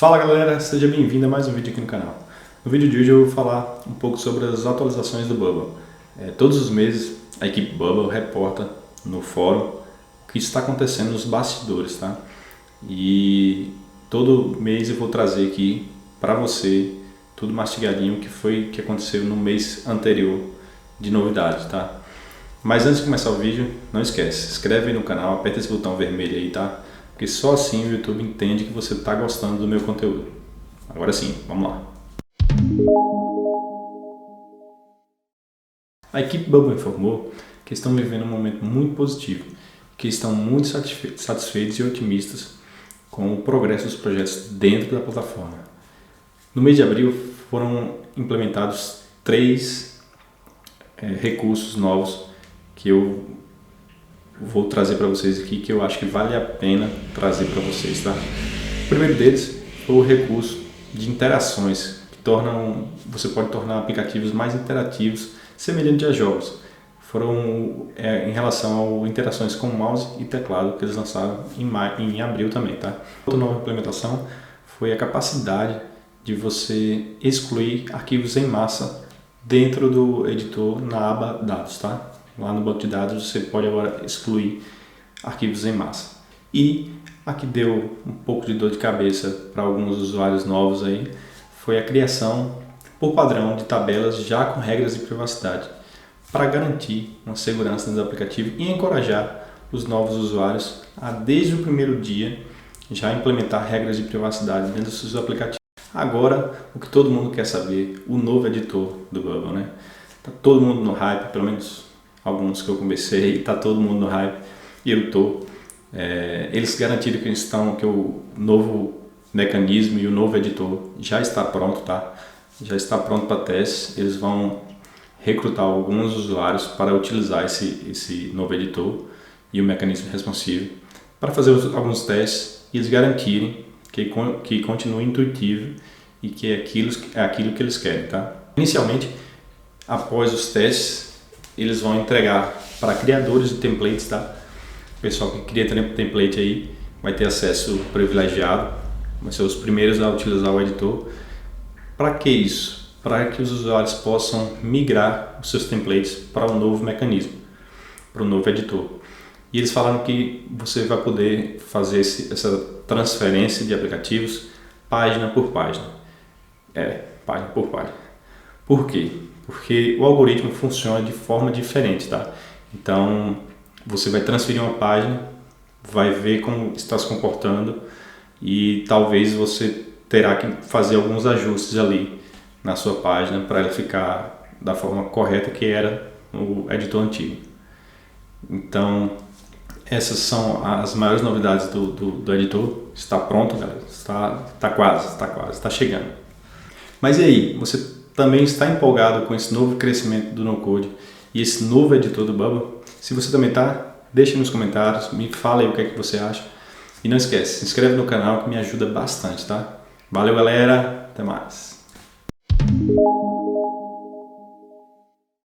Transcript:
Fala galera, seja bem-vindo a mais um vídeo aqui no canal. No vídeo de hoje eu vou falar um pouco sobre as atualizações do Bubble. Todos os meses a equipe Bubble reporta no fórum o que está acontecendo nos bastidores, tá? E todo mês eu vou trazer aqui para você tudo mastigadinho que aconteceu no mês anterior de novidade, tá? Mas antes de começar o vídeo, não esquece, se inscreve aí no canal, aperta esse botão vermelho aí, tá? Porque só assim o YouTube entende que você está gostando do meu conteúdo. Agora sim, vamos lá. A equipe Bubble informou que estão vivendo um momento muito positivo, que estão muito satisfeitos e otimistas com o progresso dos projetos dentro da plataforma. No mês de abril foram implementados 3 recursos novos que eu vou trazer para vocês aqui, que eu acho que vale a pena trazer para vocês, tá? O primeiro deles foi o recurso de interações, que você pode tornar aplicativos mais interativos, semelhante a jogos. Foram em relação a interações com mouse e teclado que eles lançaram em abril também, tá? Outra nova implementação foi a capacidade de você excluir arquivos em massa dentro do editor na aba Dados, tá? Lá no banco de dados você pode agora excluir arquivos em massa. E a que deu um pouco de dor de cabeça para alguns usuários novos aí foi a criação por padrão de tabelas já com regras de privacidade para garantir uma segurança no aplicativo e encorajar os novos usuários a desde o primeiro dia já implementar regras de privacidade dentro dos seus aplicativos. Agora, o que todo mundo quer saber, o novo editor do Bubble, né? Tá todo mundo no hype, pelo menos alguns que eu conversei, está todo mundo no hype e eu estou. Eles garantiram que o novo mecanismo e o novo editor já está pronto, tá? Já está pronto para teste. Eles vão recrutar alguns usuários para utilizar esse novo editor e o mecanismo responsivo para fazer alguns testes e eles garantirem que continue intuitivo e que é aquilo que eles querem, tá? Inicialmente, após os testes, eles vão entregar para criadores de templates, tá? O pessoal que cria template aí vai ter acesso privilegiado, vai ser os primeiros a utilizar o editor. Para que isso? Para que os usuários possam migrar os seus templates para um novo mecanismo, para um novo editor. E eles falaram que você vai poder fazer essa transferência de aplicativos página por página. Página por página. Por quê? Porque o algoritmo funciona de forma diferente, tá? Então, você vai transferir uma página, vai ver como está se comportando e talvez você terá que fazer alguns ajustes ali na sua página para ela ficar da forma correta que era no editor antigo. Então, essas são as maiores novidades do editor. Está pronto, galera? Está quase, está chegando. Mas e aí, você também está empolgado com esse novo crescimento do no-code e esse novo editor do Bubble? Se você também está, deixe nos comentários, me fala aí o que é que você acha. E não esquece, se inscreve no canal que me ajuda bastante, tá? Valeu galera, até mais!